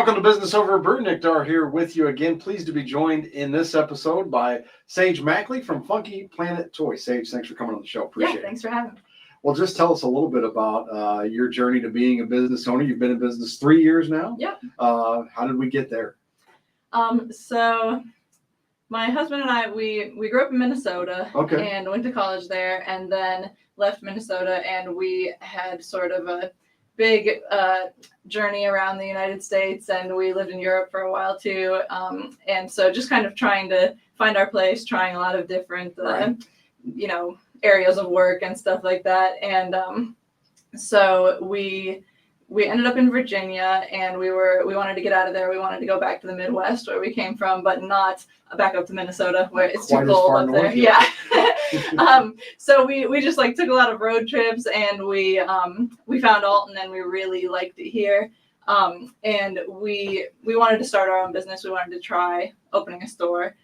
Welcome to Business Over Brew. Nick Dar here with you again. Pleased to be joined in this episode by Sage Macklay from Funky Planet Toys. Sage, thanks for coming on the show. Appreciate it. Thanks for having me. Well, just tell us a little bit about your journey to being a business owner. You've been in business 3 years now. Yep. How did we get there? So my husband and I, we grew up in Minnesota Okay. and went to college there, and then left Minnesota, and we had sort of a big journey around the United States, and we lived in Europe for a while too. And so just kind of trying to find our place, trying a lot of different, areas of work and stuff like that. And so we ended up in Virginia, and we wanted to get out of there. We wanted to go back to the Midwest where we came from, but not back up to Minnesota where it's too cold up there. Yeah. So we just took a lot of road trips, and we found Alton, and we really liked it here. And we wanted to start our own business. We wanted to try opening a store.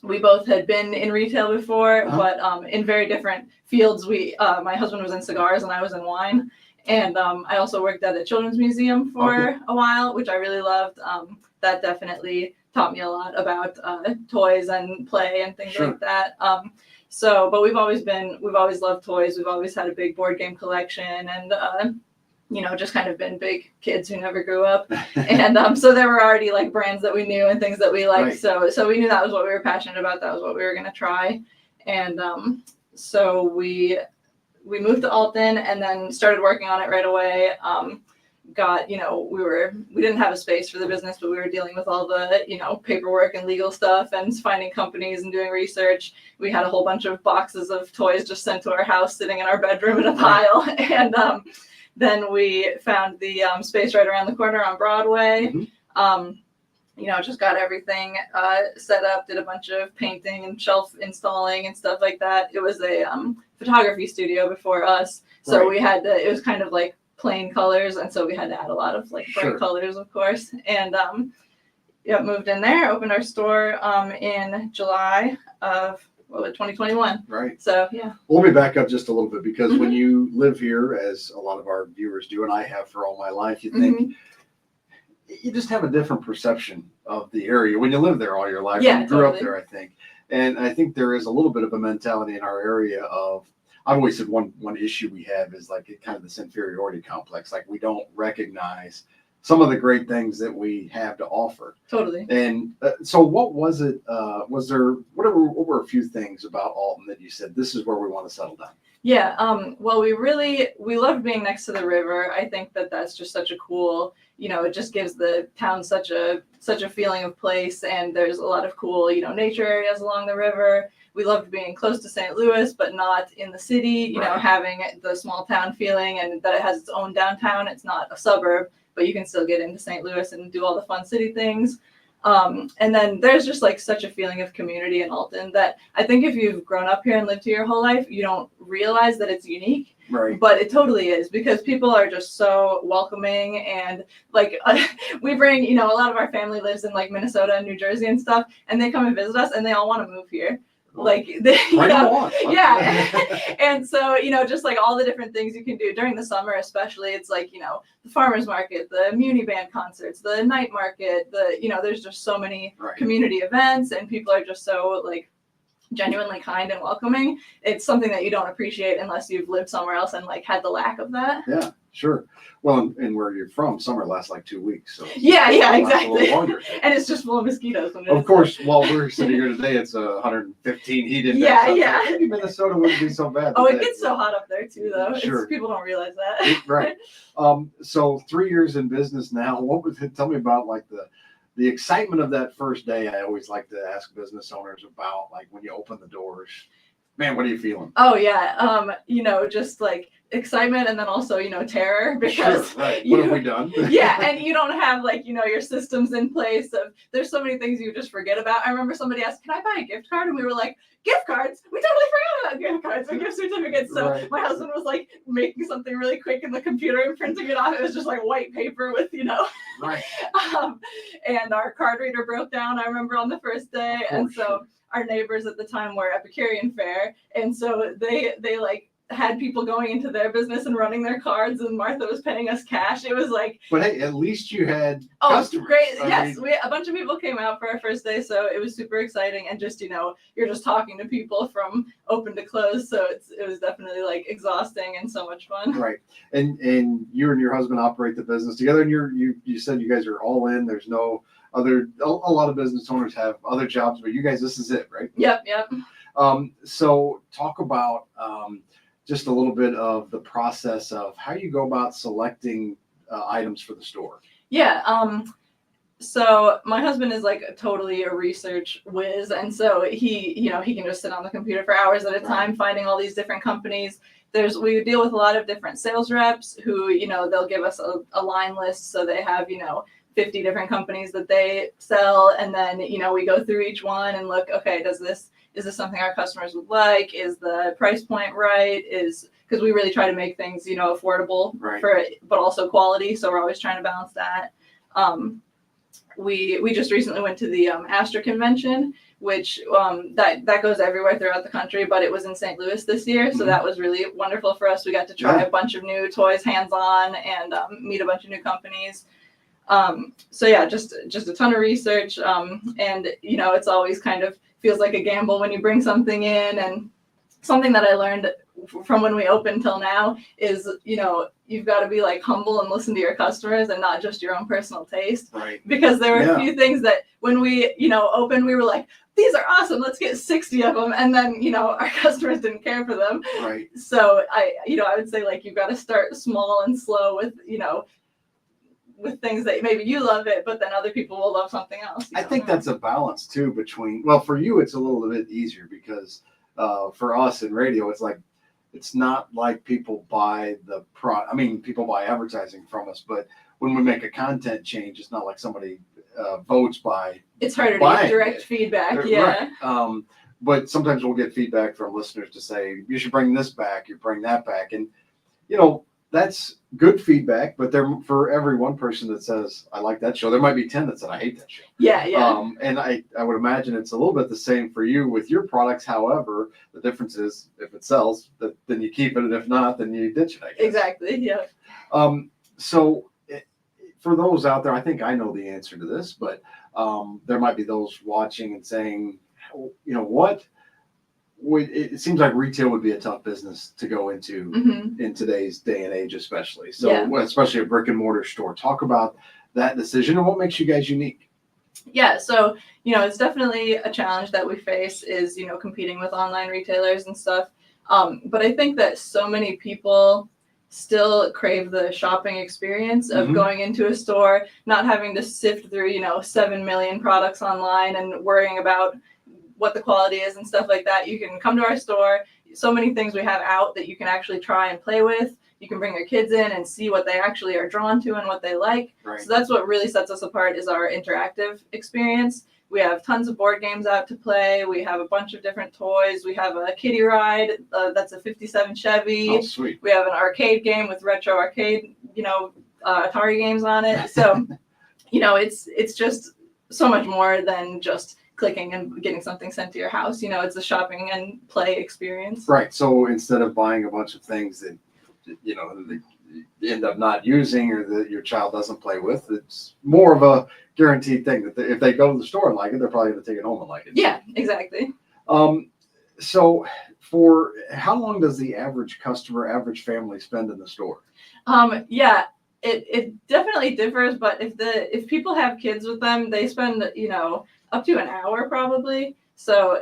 We both had been in retail before, but in very different fields. My husband was in cigars and I was in wine. And I also worked at a children's museum for a while, which I really loved. That definitely taught me a lot about toys and play and things like that. But we've always loved toys. We've always had a big board game collection, and just kind of been big kids who never grew up. And so there were already brands that we knew and things that we liked. Right. So we knew that was what we were passionate about. That was what we were going to try. And so we moved to Alton and then started working on it right away. We didn't have a space for the business, but we were dealing with all the, paperwork and legal stuff and finding companies and doing research. We had a whole bunch of boxes of toys just sent to our house, sitting in our bedroom in a pile. And then we found the space right around the corner on Broadway. Mm-hmm. Just got everything set up, did a bunch of painting and shelf installing and stuff like that. It was a photography studio before us. So we had to, it was kind of plain colors. And so we had to add a lot of bright colors, of course. And moved in there, opened our store in July of 2021. Right. So, yeah. Well, let me back up just a little bit, because when you live here, as a lot of our viewers do, and I have for all my life, you think you just have a different perception of the area when you live there all your life. Yeah, you grew up there, I think. And I think there is a little bit of a mentality in our area of, I've always said one issue we have is kind of this inferiority complex. We don't recognize some of the great things that we have to offer. Totally. And so what was it, what were a few things about Alton that you said, this is where we want to settle down? Yeah. Well, we loved being next to the river. I think that's just such a cool, it just gives the town such a feeling of place. And there's a lot of cool, nature areas along the river. We loved being close to St. Louis, but not in the city, having the small town feeling, and that it has its own downtown. It's not a suburb, but you can still get into St. Louis and do all the fun city things. And then there's just such a feeling of community in Alton that I think if you've grown up here and lived here your whole life, you don't realize that it's unique. Right. But it totally is, because people are just so welcoming, and we bring, a lot of our family lives in Minnesota and New Jersey and stuff, and they come and visit us and they all want to move here. Yeah. And so, just all the different things you can do during the summer, especially, it's the farmers market, the muni band concerts, the night market, there's just so many community events, and people are just so genuinely kind and welcoming. It's something that you don't appreciate unless you've lived somewhere else and had the lack of that. Yeah, sure. Well, and where you're from, summer lasts 2 weeks. So yeah, exactly. And it's just full of mosquitoes. Of course, while we're sitting here today, it's 115 heat index. Yeah. Maybe Minnesota wouldn't be so bad. Oh, it gets so hot up there too, though. Sure. People don't realize that. Right. So 3 years in business now. What was it? Tell me about the excitement of that first day. I always like to ask business owners about when you open the doors. Man, what are you feeling? Oh yeah, just excitement, and then also terror, because what have we done? Yeah, and you don't have your systems in place. There's so many things you just forget about. I remember somebody asked, "Can I buy a gift card?" And we were like, "Gift cards? We totally forgot about gift cards and gift certificates." So my husband was making something really quick in the computer and printing it off. It was just white paper with Right. And our card reader broke down, I remember, on the first day, and so our neighbors at the time were Epicurean Fair, and so they had people going into their business and running their cards, and Martha was paying us cash. It was like, But hey, at least you had customers. Great. I Yes, mean, a bunch of people came out for our first day, so it was super exciting. And just, you're just talking to people from open to close, so it was definitely like exhausting and so much fun. right. And you and your husband operate the business together, and you said you guys are all in. There's no other. A lot of business owners have other jobs, but you guys, this is it, right? Yep. So talk about just a little bit of the process of how you go about selecting items for the store. Yeah. So my husband is like totally a research whiz, and so he can just sit on the computer for hours at a time finding all these different companies. We deal with a lot of different sales reps who, they'll give us a line list, so they have 50 different companies that they sell, and then we go through each one and look, okay, is this something our customers would like? Is the price point right? Because we really try to make things affordable but also quality, so we're always trying to balance that. We just recently went to the Astra convention, which that goes everywhere throughout the country, but it was in St. Louis this year, so that was really wonderful for us. We got to try a bunch of new toys hands-on and meet a bunch of new companies. So yeah, just a ton of research, and it's always kind of feels like a gamble when you bring something in. And something that I learned from when we opened till now is, you've got to be like humble and listen to your customers and not just your own personal taste. Right. Because there were a few things that when we, opened, we were like, these are awesome, let's get 60 of them. And then, our customers didn't care for them. Right. So I would say like, you've got to start small and slow with, with things that maybe you love it, but then other people will love something else. I think that's a balance too between, well, for you, it's a little bit easier because for us in radio, it's not like people buy people buy advertising from us, but when we make a content change, it's not like somebody votes by. It's harder to get direct feedback. Yeah. Right. But sometimes we'll get feedback from listeners to say, you should bring this back, you bring that back. And, that's good feedback, but for every one person that says, I like that show, there might be 10 that said, I hate that show. Yeah. And I would imagine it's a little bit the same for you with your products. However, the difference is if it sells, then you keep it. And if not, then you ditch it, I guess. Exactly. Yeah. So for those out there, I think I know the answer to this, but there might be those watching and saying, what? It seems like retail would be a tough business to go into in today's day and age, especially. So, especially a brick and mortar store. Talk about that decision and what makes you guys unique. Yeah, so it's definitely a challenge that we face is competing with online retailers and stuff. But I think that so many people still crave the shopping experience of going into a store, not having to sift through 7 million products online and worrying about what the quality is and stuff like that. You can come to our store. So many things we have out that you can actually try and play with. You can bring your kids in and see what they actually are drawn to and what they like. Right. So that's what really sets us apart is our interactive experience. We have tons of board games out to play. We have a bunch of different toys. We have a kiddie ride that's a 57 Chevy. Oh, sweet. We have an arcade game with retro arcade, Atari games on it. So, it's just so much more than just clicking and getting something sent to your house. It's a shopping and play experience. Right. So instead of buying a bunch of things that you end up not using or that your child doesn't play with, it's more of a guaranteed thing that if they go to the store and like it, they're probably going to take it home and like it. Yeah, exactly. So for how long does the average average family spend in the store? Yeah, it definitely differs, but if people have kids with them, they spend up to an hour probably. So,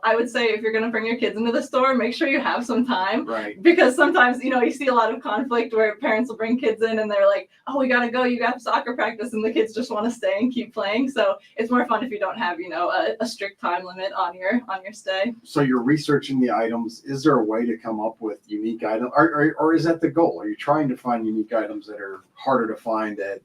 I would say if you're going to bring your kids into the store, make sure you have some time. Right. Because sometimes, you see a lot of conflict where parents will bring kids in and they're like, oh, we got to go. You got soccer practice. And the kids just want to stay and keep playing. So it's more fun if you don't have, a strict time limit on your stay. So you're researching the items. Is there a way to come up with unique items? Or is that the goal? Are you trying to find unique items that are harder to find at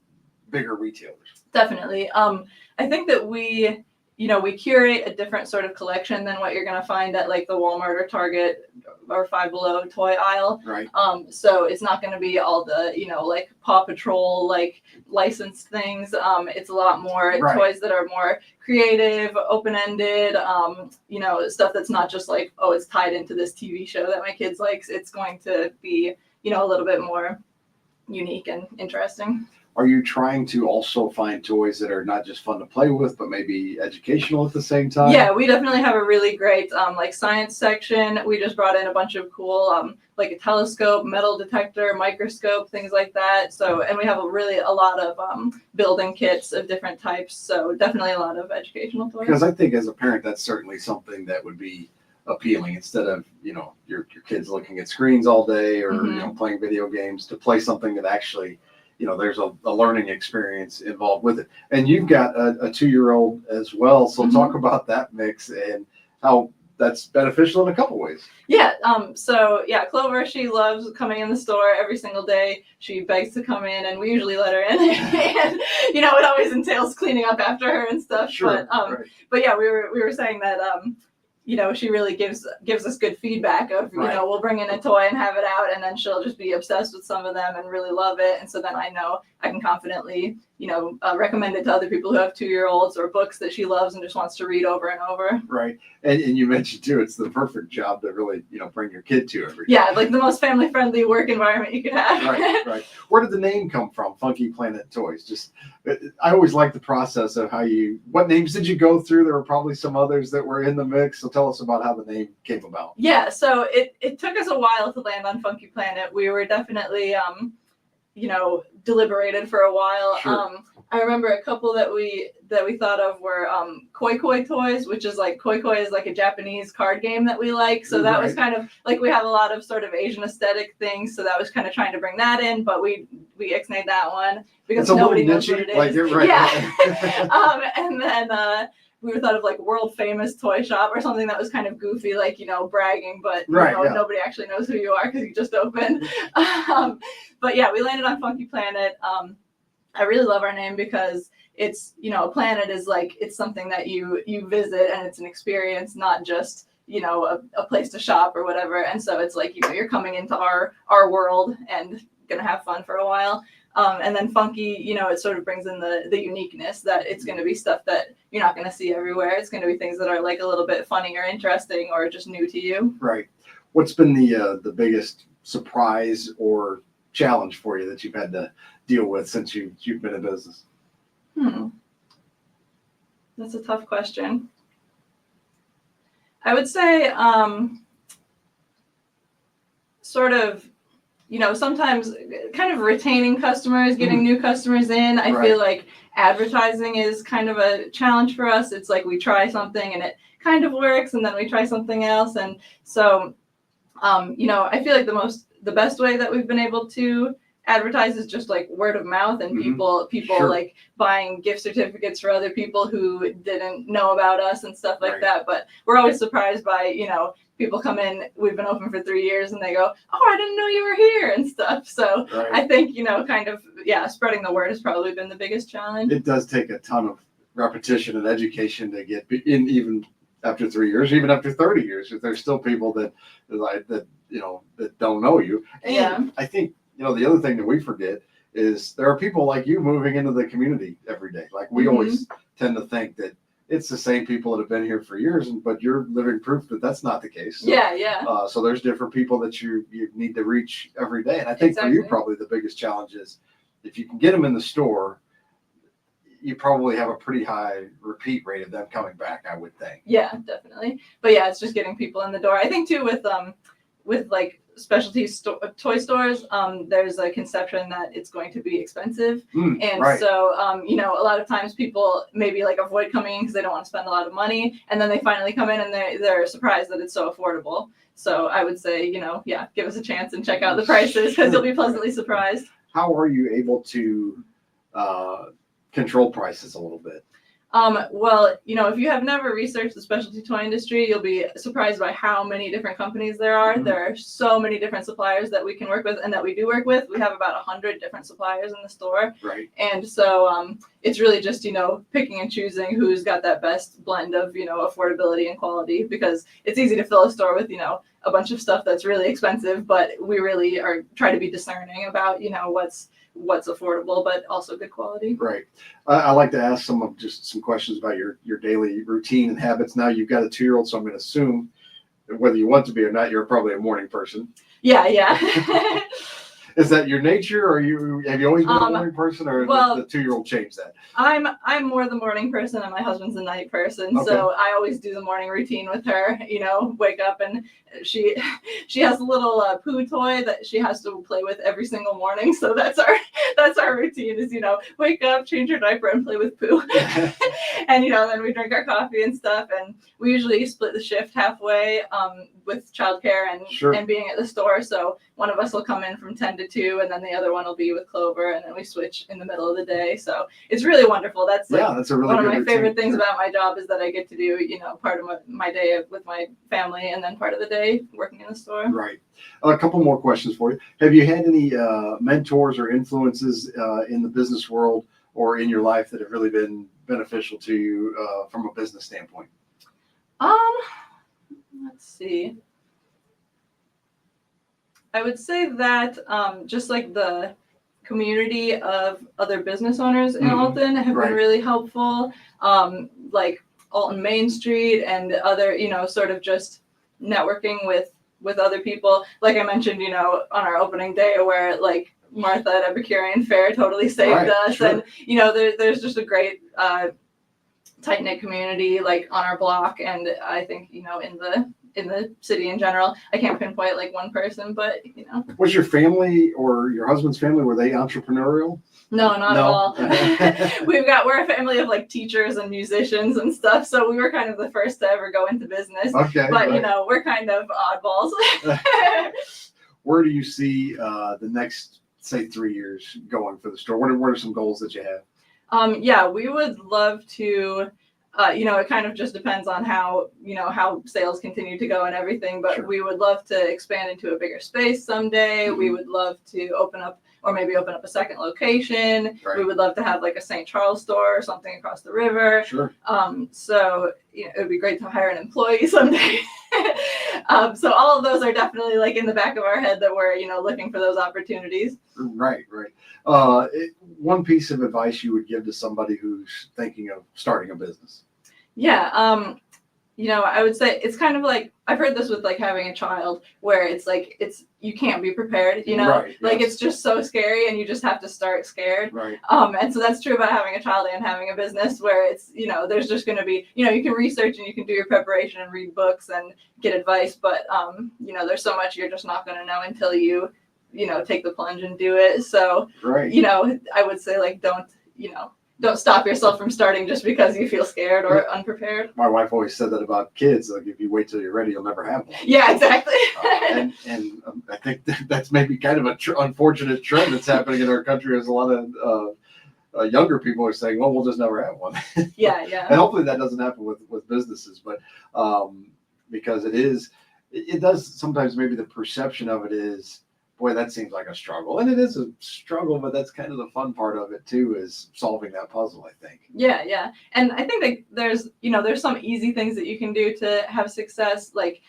bigger retailers? Definitely. I think that we we curate a different sort of collection than what you're going to find at like the Walmart or Target or Five Below toy aisle. Right. So it's not going to be all the, like Paw Patrol, like licensed things. It's a lot more toys that are more creative, open-ended, stuff that's not just like, oh, it's tied into this TV show that my kids likes. It's going to be, a little bit more unique and interesting. Are you trying to also find toys that are not just fun to play with, but maybe educational at the same time? Yeah, we definitely have a really great like science section. We just brought in a bunch of cool like a telescope, metal detector, microscope, things like that. So, and we have a lot of building kits of different types. So definitely a lot of educational toys. Because I think as a parent, that's certainly something that would be appealing, instead of your kids looking at screens all day or playing video games, to play something that actually there's a learning experience involved with it. And you've got a 2-year-old as well. So talk about that mix and how that's beneficial in a couple ways. Yeah. Clover, she loves coming in the store every single day. She begs to come in, and we usually let her in. And it always entails cleaning up after her and stuff. Sure. But yeah, we were saying that she really gives us good feedback of, we'll bring in a toy and have it out, and then she'll just be obsessed with some of them and really love it. And so then I know I can confidently, recommend it to other people who have 2-year-olds, or books that she loves and just wants to read over and over. Right. And you mentioned too, it's the perfect job to really, bring your kid to every day. Yeah, like the most family-friendly work environment you could have. Right. Where did the name come from, Funky Planet Toys? I always like the process of what names did you go through? There were probably some others that were in the mix. So tell us about how the name came about. Yeah, so it took us a while to land on Funky Planet. We were definitely, deliberated for a while. Sure. I remember a couple that we thought of were Koi Koi Toys, which is like Koi Koi is like a Japanese card game that we like. So that was kind of like, we have a lot of sort of Asian aesthetic things. So that was kind of trying to bring that in, but we ixnayed that one because nobody knows what it is. Like, right. Yeah. And then we thought of like World Famous Toy Shop or something that was kind of goofy, like, bragging, but nobody actually knows who you are because you just opened. But yeah, we landed on Funky Planet. I really love our name because it's, a planet is like, it's something that you visit, and it's an experience, not just, a place to shop or whatever. And so it's like, you're coming into our world and gonna have fun for a while. And then funky, it sort of brings in the uniqueness that it's going to be stuff that you're not going to see everywhere. It's going to be things that are like a little bit funny or interesting or just new to you. Right. What's been the biggest surprise or challenge for you that you've had to deal with since you've been in business? That's a tough question. I would say sort of, sometimes kind of retaining customers, getting new customers in. I feel like advertising is kind of a challenge for us. It's like we try something and it kind of works, and then we try something else. And so, I feel like the best way that we've been able to advertise is just like word of mouth, and people like buying gift certificates for other people who didn't know about us and stuff like that. But we're always surprised by, people come in, we've been open for 3 years, and they go, oh, I didn't know you were here and stuff. So I think, spreading the word has probably been the biggest challenge. It does take a ton of repetition and education to get in, even after 3 years, even after 30 years, if there's still people that don't know you. And I think, the other thing that we forget is there are people like you moving into the community every day. Like we always tend to think that it's the same people that have been here for years, but you're living proof that that's not the case. So, so there's different people that you need to reach every day. And I think for you, probably the biggest challenge is if you can get them in the store, you probably have a pretty high repeat rate of them coming back, I would think. Yeah, definitely. But yeah, it's just getting people in the door. I think too with like specialty toy stores, there's a conception that it's going to be expensive. So, a lot of times people maybe like avoid coming in because they don't want to spend a lot of money. And then they finally come in and they're surprised that it's so affordable. So I would say, give us a chance and check out the prices because you'll be pleasantly surprised. How are you able to control prices a little bit? Well, if you have never researched the specialty toy industry, you'll be surprised by how many different companies there are. Mhm. There are so many different suppliers that we can work with and that we do work with. We have about 100 different suppliers in the store. Right. And so it's really just, picking and choosing who's got that best blend of, affordability and quality, because it's easy to fill a store with, a bunch of stuff that's really expensive, but we really are try to be discerning about, what's affordable, but also good quality. Right. I like to ask some questions about your daily routine and habits. Now you've got a 2-year-old, so I'm going to assume whether you want to be or not, you're probably a morning person. Yeah. Is that your nature, or have you always been a morning person, or well, the 2-year-old changed that? I'm more the morning person, and my husband's a night person. Okay. So I always do the morning routine with her. Wake up, and she has a little poo toy that she has to play with every single morning. So that's our routine is wake up, change her diaper, and play with poo. And then we drink our coffee and stuff, and we usually split the shift halfway with childcare and being at the store. So one of us will come in from 10 to 2, and then the other one will be with Clover, and then we switch in the middle of the day. So it's really wonderful. That's that's a really one of my routine. favorite things about my job is that I get to do part of my day with my family, and then part of the day working in the store. Right. A couple more questions for you. Have you had any mentors or influences in the business world or in your life that have really been beneficial to you from a business standpoint? Let's see. I would say that just like the community of other business owners in Alton have been really helpful. Like Alton Main Street and other, sort of just networking with other people. Like I mentioned, on our opening day, where like Martha at Epicurean Fair totally saved us. And, there's just a great tight-knit community like on our block, and I think in the city in general. I can't pinpoint like one person, but Was your family or your husband's family, were they entrepreneurial? No, not at all. We're a family of like teachers and musicians and stuff, so we were kind of the first to ever go into business. Okay, but we're kind of oddballs. Where do you see the next, say, 3 years going for the store? What are some goals that you have? We would love to. It kind of just depends on how sales continue to go and everything, but we would love to expand into a bigger space someday. Mm-hmm. We would love to open up a second location. Right. We would love to have like a St. Charles store or something across the river. Sure. So it would be great to hire an employee someday. So all of those are definitely like in the back of our head that we're, looking for those opportunities. Right. One piece of advice you would give to somebody who's thinking of starting a business? Yeah. I would say it's kind of like, I've heard this with like having a child, where it's like, you can't be prepared, like it's just so scary and you just have to start scared. Right. And so that's true about having a child and having a business, where it's, there's just going to be, you can research and you can do your preparation and read books and get advice, but, there's so much you're just not going to know until you take the plunge and do it. So, I would say like, don't stop yourself from starting just because you feel scared or unprepared. My wife always said that about kids. Like, if you wait till you're ready, you'll never have one. Yeah, exactly. And I think that's maybe kind of an unfortunate trend that's happening in our country, as a lot of younger people are saying, well, we'll just never have one. Yeah. And hopefully that doesn't happen with businesses, but because it does sometimes, maybe the perception of it is, boy, that seems like a struggle. And it is a struggle, but that's kind of the fun part of it too, is solving that puzzle, I think. Yeah. And I think that there's some easy things that you can do to have success. Like,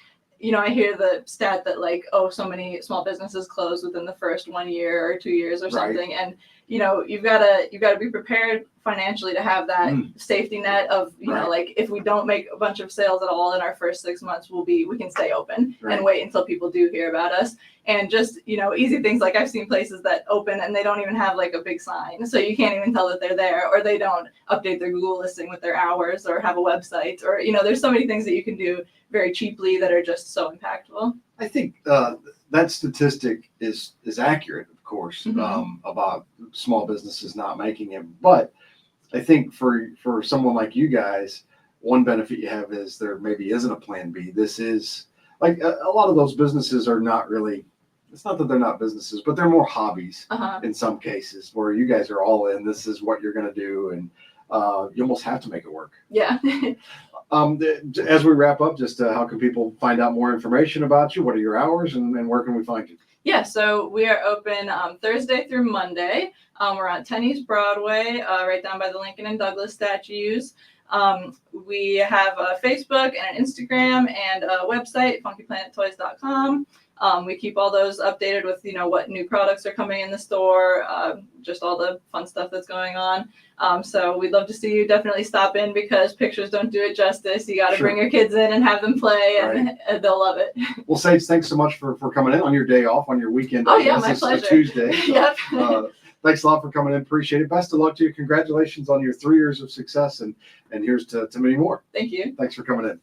I hear the stat that like, so many small businesses close within the first 1 year or 2 years or something. And, you've got to be prepared financially to have that safety net of, like, if we don't make a bunch of sales at all in our first 6 months, we can stay open and wait until people do hear about us. And just, easy things, like I've seen places that open and they don't even have like a big sign. So you can't even tell that they're there, or they don't update their Google listing with their hours or have a website, or, there's so many things that you can do very cheaply that are just so impactful. I think that statistic is accurate, of course, about small businesses not making it. But I think for someone like you guys, one benefit you have is there maybe isn't a plan B. This is like a lot of those businesses are not really, it's not that they're not businesses, but they're more hobbies in some cases, where you guys are all in. This is what you're going to do. And you almost have to make it work. Yeah. As we wrap up, just how can people find out more information about you? What are your hours, and where can we find you? Yeah, so we are open Thursday through Monday. We're on 10 East Broadway, right down by the Lincoln and Douglas statues. We have a Facebook and an Instagram and a website, funkyplanettoys.com. We keep all those updated with, what new products are coming in the store, just all the fun stuff that's going on. So we'd love to see you definitely stop in, because pictures don't do it justice. You got to bring your kids in and have them play, and they'll love it. Well, Sage, thanks so much for coming in on your day off, on your weekend. Oh, yeah, my pleasure. Tuesday. Yep. Thanks a lot for coming in. Appreciate it. Best of luck to you. Congratulations on your 3 years of success, and here's to many more. Thank you. Thanks for coming in.